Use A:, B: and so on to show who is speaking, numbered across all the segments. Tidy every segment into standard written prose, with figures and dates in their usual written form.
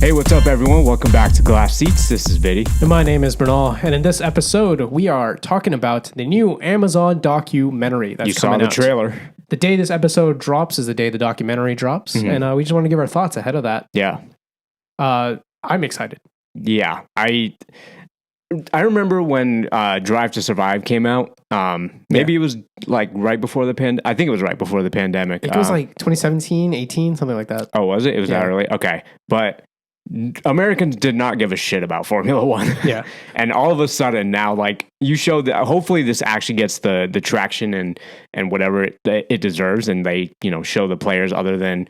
A: Hey, what's up, everyone? Welcome back to Glass Seats. This is Viddy.
B: And my name is Mrinal, and in this episode, we are talking about the new Amazon documentary that's coming out.
A: You saw the trailer.
B: The day this episode drops is the day the documentary drops, and we just want to give our thoughts ahead of that.
A: Yeah.
B: I'm excited.
A: Yeah. I remember when Drive to Survive came out. Maybe it was like right before the pandemic. I think it was right before the pandemic.
B: It was like 2017, 18, something like that.
A: Oh, was it? It was that early? Okay. But Americans did not give a shit about Formula One.
B: Yeah.
A: And all of a sudden now, like, you showed that hopefully this actually gets the traction and whatever it deserves, and they, show the players other than,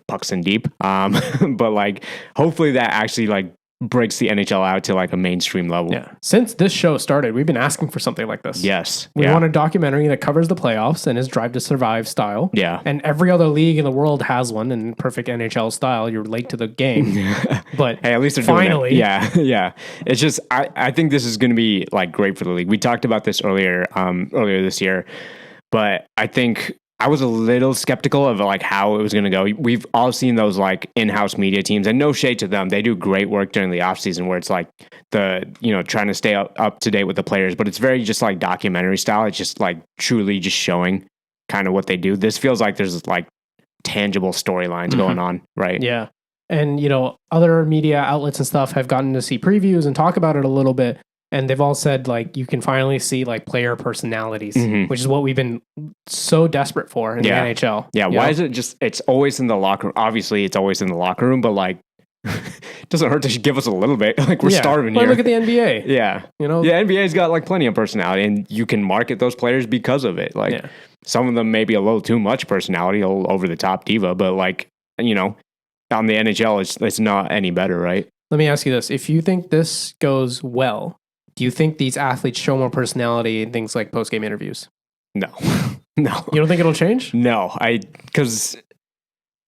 A: pucks and deep. But like, hopefully that actually like breaks the NHL out to like a mainstream level.
B: Yeah. Since this show started, we've been asking for something like this.
A: Yes.
B: We want a documentary that covers the playoffs and is Drive to Survive style.
A: Yeah.
B: And every other league in the world has one in perfect NHL style. You're late to the game. But
A: hey, at least they're
B: finally
A: doing it. Yeah. It's just I think this is going to be like great for the league. We talked about this earlier this year, but I think I was a little skeptical of like how it was going to go. We've all seen those like in-house media teams, and no shade to them. They do great work during the off season where it's like trying to stay up to date with the players, but it's very just like documentary style. It's just like truly just showing kind of what they do. This feels like there's like tangible storylines going on, right?
B: Yeah. And, other media outlets and stuff have gotten to see previews and talk about it a little bit. And they've all said, like, you can finally see, like, player personalities, which is what we've been so desperate for in the NHL.
A: Yeah, why is it just, it's always in the locker room. Obviously, it's always in the locker room, but, like, it doesn't hurt to give us a little bit. Like, we're starving here.
B: Look at the NBA.
A: Yeah. NBA's got, like, plenty of personality, and you can market those players because of it. Like, some of them may be a little too much personality, a little over-the-top diva, but, like, on the NHL, it's not any beber, right?
B: Let me ask you this. If you think this goes well, do you think these athletes show more personality in things like post-game interviews?
A: No. No.
B: You don't think it'll change?
A: No. Because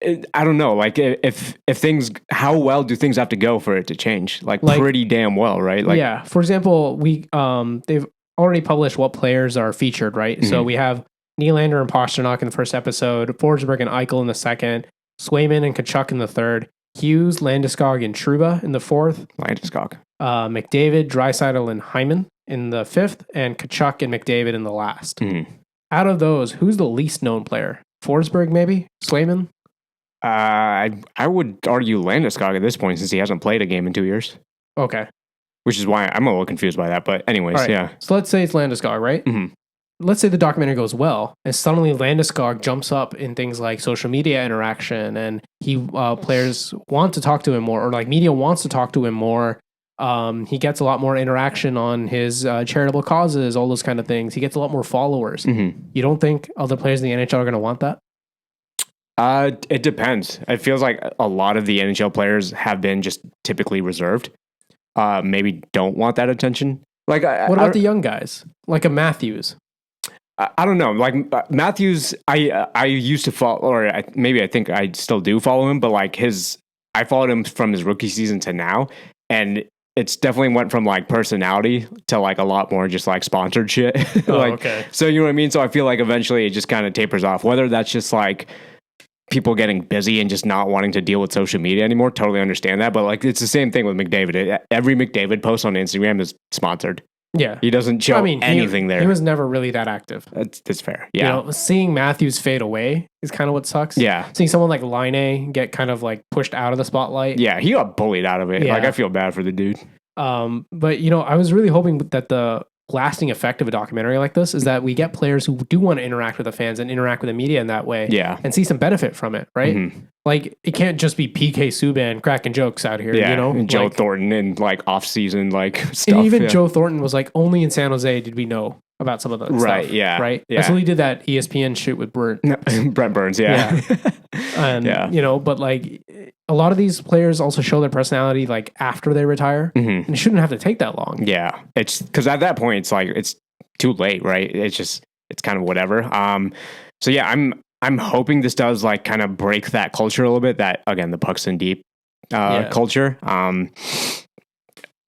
A: I don't know. Like, if things, how well do things have to go for it to change? Like pretty damn well, right? Like,
B: yeah. For example, they've already published what players are featured, right? So we have Nylander and Pastrnak in the first episode, Forsberg and Eichel in the second, Swayman and Tkachuk in the third, Hughes, Landeskog, and Trouba in the fourth.
A: Landeskog.
B: McDavid, Draisaitl, and Hyman in the fifth, and Tkachuk and McDavid in the last. Out of those, who's the least known player? Forsberg, maybe? Swayman?
A: I would argue Landeskog at this point, since he hasn't played a game in 2 years.
B: Okay.
A: Which is why I'm a little confused by that. But anyways,
B: right.
A: Yeah.
B: So let's say it's Landeskog, right? Let's say the documentary goes well, and suddenly Landeskog jumps up in things like social media interaction, and players want to talk to him more, or like media wants to talk to him more. He gets a lot more interaction on his charitable causes, all those kind of things. He gets a lot more followers. You don't think other players in the NHL are going to want that?
A: It depends. It feels like a lot of the NHL players have been just typically reserved. Maybe don't want that attention. Like,
B: what about the young guys, like a Matthews?
A: I don't know. Like Matthews, I used to follow, or maybe I think I still do follow him, but like I followed him from his rookie season to now, and it's definitely went from like personality to like a lot more just like sponsored shit.
B: Okay.
A: So you know what I mean? So I feel like eventually it just kind of tapers off. Whether that's just like people getting busy and just not wanting to deal with social media anymore, totally understand that. But like it's the same thing with McDavid. Every McDavid post on Instagram is sponsored.
B: Yeah.
A: He doesn't show anything there.
B: He was never really that active.
A: That's fair. Yeah.
B: Seeing Matthews fade away is kind of what sucks.
A: Yeah.
B: Seeing someone like Laine get kind of like pushed out of the spotlight.
A: Yeah, he got bullied out of it.
B: Yeah.
A: Like, I feel bad for the dude.
B: But, I was really hoping that the lasting effect of a documentary like this is that we get players who do want to interact with the fans and interact with the media in that way.
A: Yeah.
B: And see some benefit from it, right? Like, it can't just be PK Subban cracking jokes out here,
A: And Joe Thornton and like off-season like stuff.
B: And even Joe Thornton was like, only in San Jose did we know about some of the stuff. Right, yeah. That's what he did that ESPN shoot with Brent
A: Burns, yeah.
B: And, but like, a lot of these players also show their personality like after they retire, and it shouldn't have to take that long.
A: Yeah, it's because at that point it's like it's too late, right? It's kind of whatever. So yeah, I'm hoping this does like kind of break that culture a little bit. That again, the pucks in deep culture.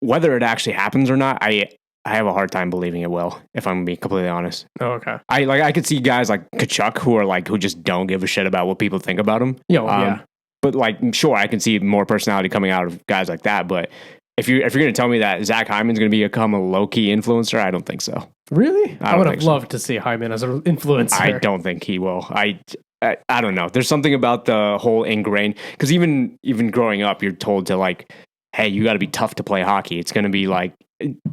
A: Whether it actually happens or not, I have a hard time believing it will, if I'm gonna be completely honest.
B: Oh, okay.
A: I could see guys like Tkachuk who just don't give a shit about what people think about him.
B: Yeah.
A: but like, sure, I can see more personality coming out of guys like that. But if you're going to tell me that Zach Hyman's going to become a low key influencer, I don't think so.
B: Really? I would have loved to see Hyman as an influencer.
A: I don't think he will. I don't know. There's something about the whole ingrained, because even growing up, you're told to like, hey, you got to be tough to play hockey. It's going to be like,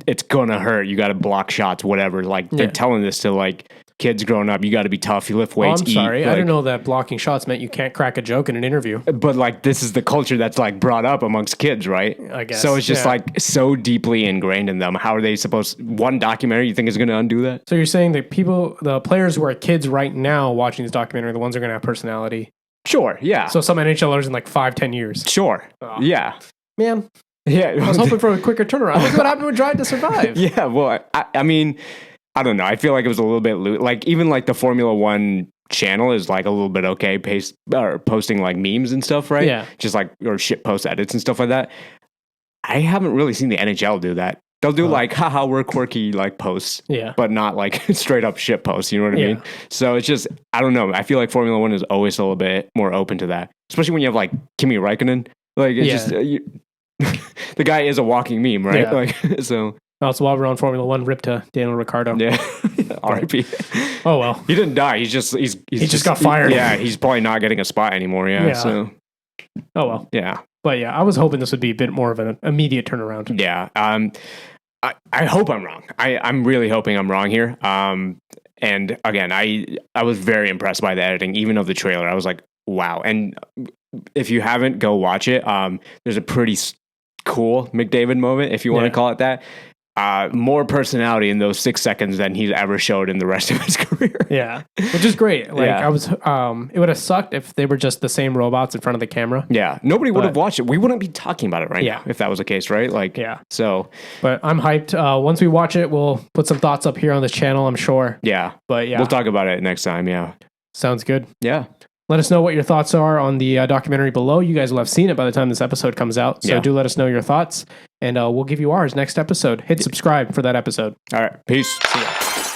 A: it's going to hurt. You got to block shots, whatever. Like they're telling this to like kids growing up. You got to be tough. You lift weights.
B: I'm sorry. I didn't know that blocking shots meant you can't crack a joke in an interview.
A: But like, this is the culture that's like brought up amongst kids, right?
B: I guess.
A: So it's just like so deeply ingrained in them. How are they supposed, one documentary you think is going to undo that?
B: So you're saying that the players who are kids right now watching this documentary, the ones who are going to have personality.
A: Sure. Yeah.
B: So some NHLers in like 5-10 years.
A: Sure. Yeah.
B: Man.
A: Yeah.
B: I was hoping for a quicker turnaround. Look what happened with Drive to Survive.
A: Yeah. Well, I mean, I don't know. I feel like it was a little bit like even like the Formula One channel is like a little bit okay posting like memes and stuff, right?
B: Yeah.
A: Just like, or shit post edits and stuff like that. I haven't really seen the NHL do that. They'll do like, haha, we're quirky like posts, but not like straight up shit posts. You know what I mean? So it's just, I don't know. I feel like Formula One is always a little bit more open to that, especially when you have like Kimi Räikkönen. Like it's just, the guy is a walking meme, right?
B: Yeah.
A: Like, so.
B: Also, while we're on Formula One, rip to Daniel Ricciardo.
A: Yeah. R.I.P.
B: Oh, well.
A: He didn't die. He just
B: got fired.
A: He's probably not getting a spot anymore. Yeah. So.
B: Oh, well.
A: Yeah.
B: But yeah, I was hoping this would be a bit more of an immediate turnaround.
A: Yeah. I hope I'm wrong. I'm really hoping I'm wrong here. And again, I was very impressed by the editing, even of the trailer. I was like, wow. And if you haven't, go watch it. There's a pretty cool McDavid moment, if you want to call it that. More personality in those 6 seconds than he's ever showed in the rest of his career.
B: Yeah, which is great. Like I was, it would have sucked if they were just the same robots in front of the camera.
A: Yeah, nobody would have watched it. We wouldn't be talking about it right now if that was the case, right? Like, so.
B: But I'm hyped. Once we watch it, we'll put some thoughts up here on this channel, I'm sure.
A: Yeah,
B: but
A: we'll talk about it next time. Yeah,
B: sounds good.
A: Yeah.
B: Let us know what your thoughts are on the documentary below. You guys will have seen it by the time this episode comes out. So do let us know your thoughts, and we'll give you ours next episode. Hit subscribe for that episode.
A: All right. Peace.
B: See ya.